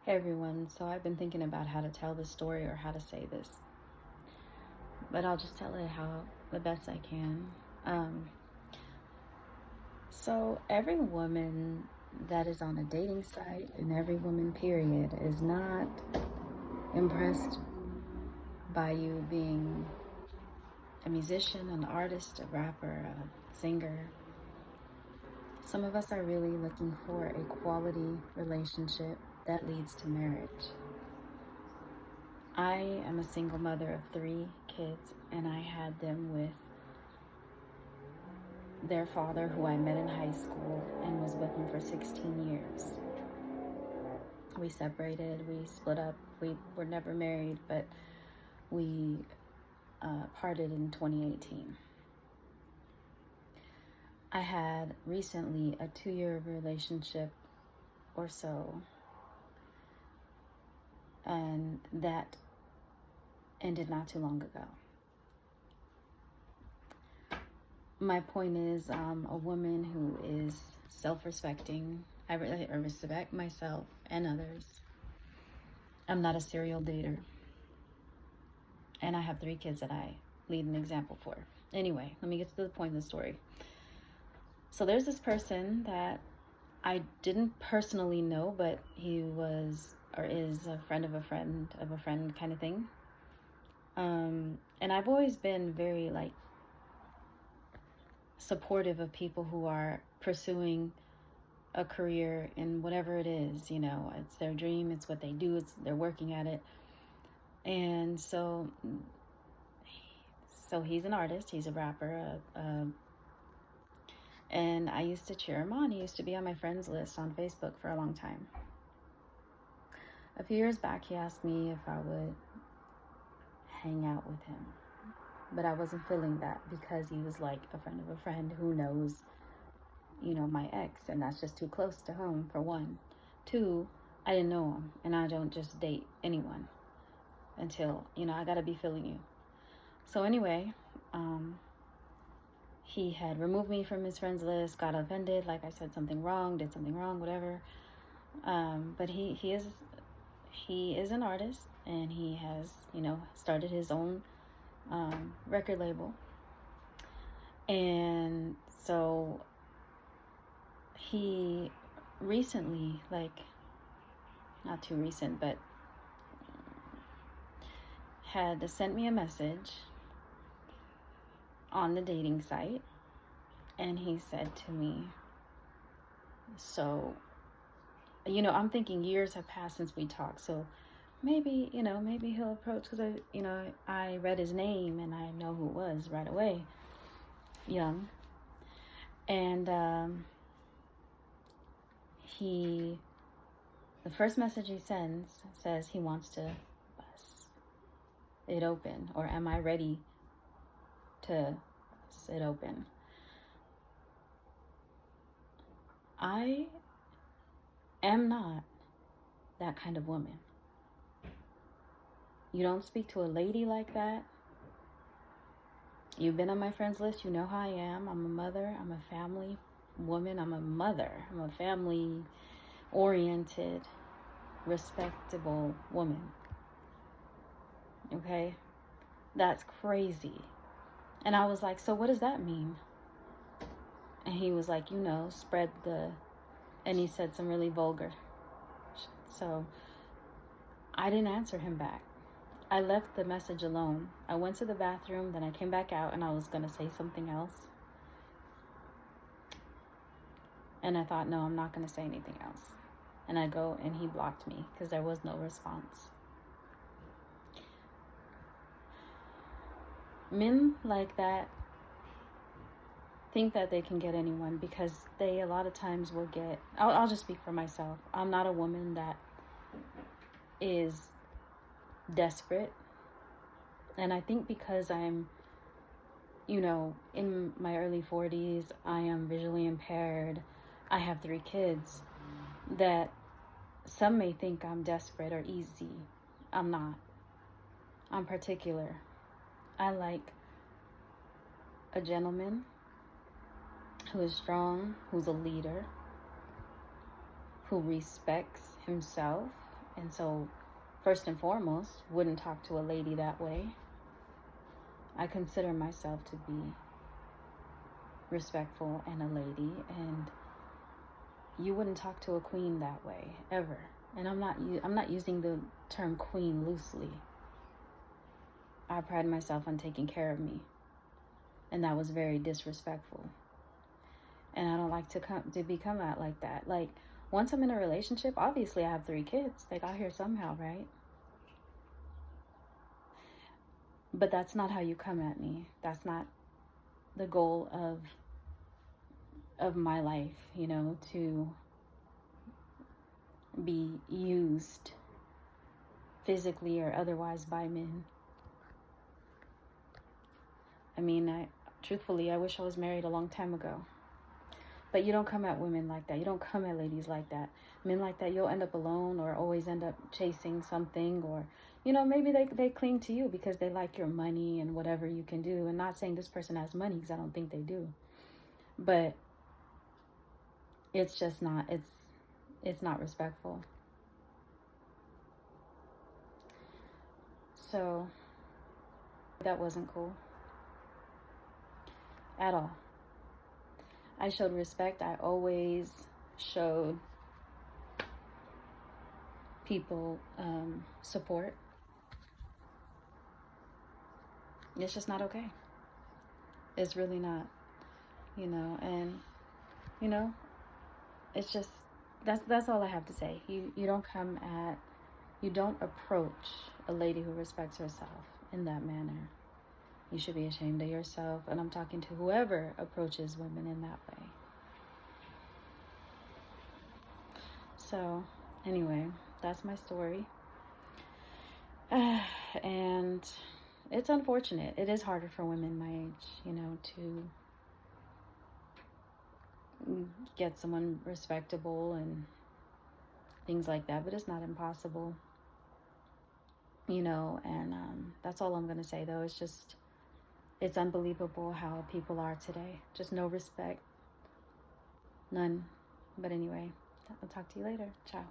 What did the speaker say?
Hey everyone, so I've been thinking about how to tell this story or how to say this, but I'll just tell it how the best I can. Um, so every woman that is on a dating site and every woman period is not impressed by you being a musician, an artist, a rapper, a singer. Some of us are really looking for a quality relationship that leads to marriage. I am a single mother of 3 kids, and I had them with their father, who I met in high school and was with him for 16 years. We separated, we split up, we were never married, but we parted in 2018. I had recently a 2-year relationship or so, and that ended not too long ago. My point is, a woman who is self-respecting. I respect myself and others. I'm not a serial dater. And I have 3 kids that I lead an example for. Anyway, let me get to the point of the story. So there's this person that I didn't personally know, but he was or is a friend of a friend of a friend kind of thing. And I've always been very supportive of people who are pursuing a career in whatever it is. It's their dream, it's what they do, they're working at it. And so he's an artist, he's a rapper, and I used to cheer him on. He used to be on my friends list on Facebook for a long time. A few years back, he asked me if I would hang out with him, but I wasn't feeling that because he was like a friend of a friend who knows, my ex, and that's just too close to home, for one. Two, I didn't know him, and I don't just date anyone until, I gotta be feeling you. So anyway, he had removed me from his friends list, got offended, like I said something wrong, did something wrong, whatever. But he is an artist, and he has, started his own record label. And so he recently, not too recent, but had sent me a message on the dating site, and he said to me, so, I'm thinking years have passed since we talked, so maybe he'll approach, because I read his name and I know who it was right away, Young. And the first message he sends says he wants to bust it open, or am I ready to bust it open? I am not that kind of woman. You don't speak to a lady like that. You've been on my friends list. You know how I am. I'm a mother. I'm a family woman. I'm a mother. I'm a family-oriented, respectable woman. Okay? That's crazy. And I was like, so what does that mean? And he was like, spread the... And he said some really vulgar. So I didn't answer him back. I left the message alone. I went to the bathroom, then I came back out, and I was going to say something else. And I thought, no, I'm not going to say anything else. And I go, and he blocked me because there was no response. Men like that think that they can get anyone because they a lot of times will get... I'll just speak for myself. I'm not a woman that is desperate. And I think because I'm, in my early 40s, I am visually impaired, I have 3 kids, that some may think I'm desperate or easy. I'm not. I'm particular. I like a gentleman who is strong, who's a leader, who respects himself And so, first and foremost, wouldn't talk to a lady that way. I consider myself to be respectful and a lady, and you wouldn't talk to a queen that way ever. And I'm not using the term queen loosely. I pride myself on taking care of me, and that was very disrespectful. And I don't like to become that like that. Like, once I'm in a relationship, obviously I have 3 kids. They got here somehow, right? But that's not how you come at me. That's not the goal of my life, you know, to be used physically or otherwise by men. I mean, truthfully, I wish I was married a long time ago. But you don't come at women like that. You don't come at ladies like that. Men like that, you'll end up alone or always end up chasing something, or, you know, maybe they cling to you because they like your money and whatever you can do. And not saying this person has money, because I don't think they do. But it's just not, it's not respectful. So that wasn't cool at all. I showed respect. I always showed people support. It's just not okay. It's really not, you know. And, you know, it's just, that's all I have to say. You don't approach a lady who respects herself in that manner. You should be ashamed of yourself. And I'm talking to whoever approaches women in that way. So, anyway, that's my story. And it's unfortunate. It is harder for women my age, you know, to get someone respectable and things like that. But it's not impossible, you know. And that's all I'm going to say, though. It's just, it's unbelievable how people are today. Just no respect. None. But anyway, I'll talk to you later. Ciao.